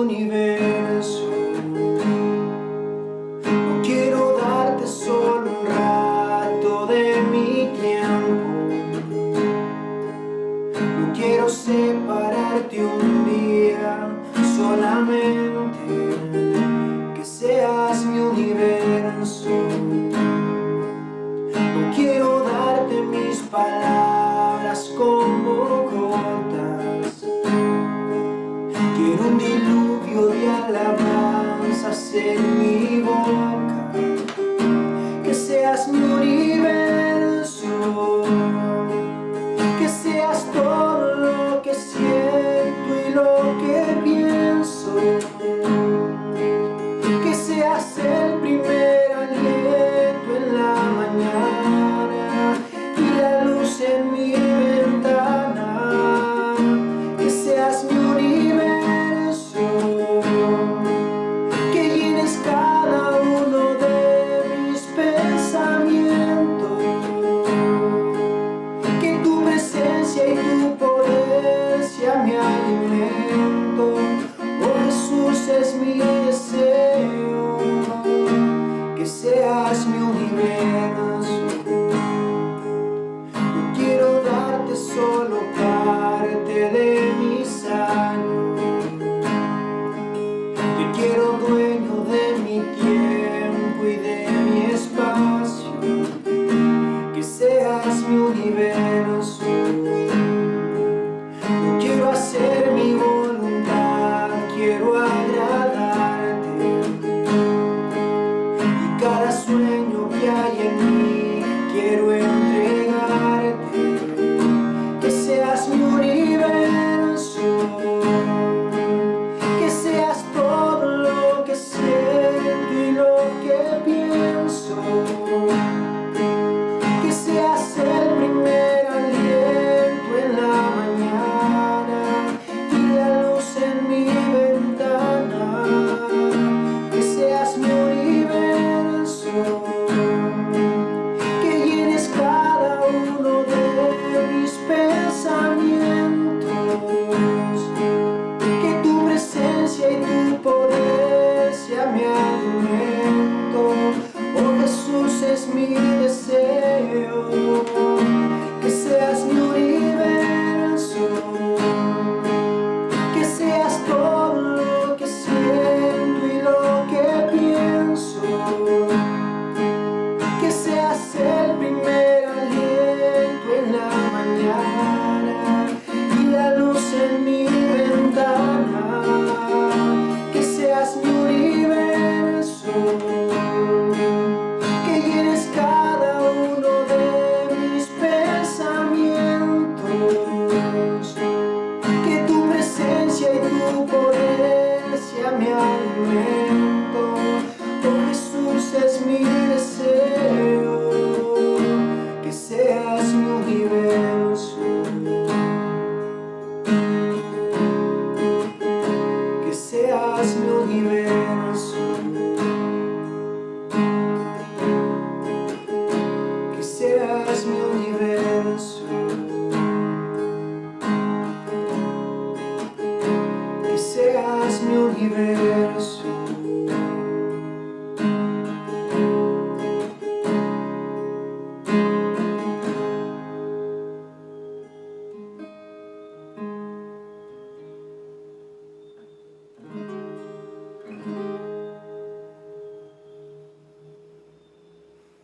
universo. No quiero darte solo un rato de mi tiempo. No quiero separarte un día, solamente que seas mi universo. No quiero darte mis palabras como gotas. Quiero un diluvio de alabanzas en mi boca. Que seas mi universo. Que seas todo lo que siento y lo que pienso. Que seas el primer aliento en la mañana y la luz en mi ventana. Que seas mi universo. Que llenes cada uno de mis pensamientos. Que tu presencia y tu poder sea mi alimento. Oh Jesús, es mi deseo que seas mi universo. No quiero darte solo parte de mis años. Te quiero dueño de mi tiempo y de mi espacio. Que seas mi universo. No quiero hacer mi voluntad, quiero agradarte. Y cada sueño que hay en mí quiero entregarte. Que seas mi universo. Que seas todo lo que siento y lo que pienso. Que seas el primer aliento en la mañana y la luz en mi ventana. Que seas mi universo. Que llenes cada uno de mis pensamientos. Que tu presencia y tu poder sea mi alimento. Oh Jesús, es mi deseo que seas mi universo. Que seas todo lo que siento y lo que pienso. Que seas el primer aliento en la mañana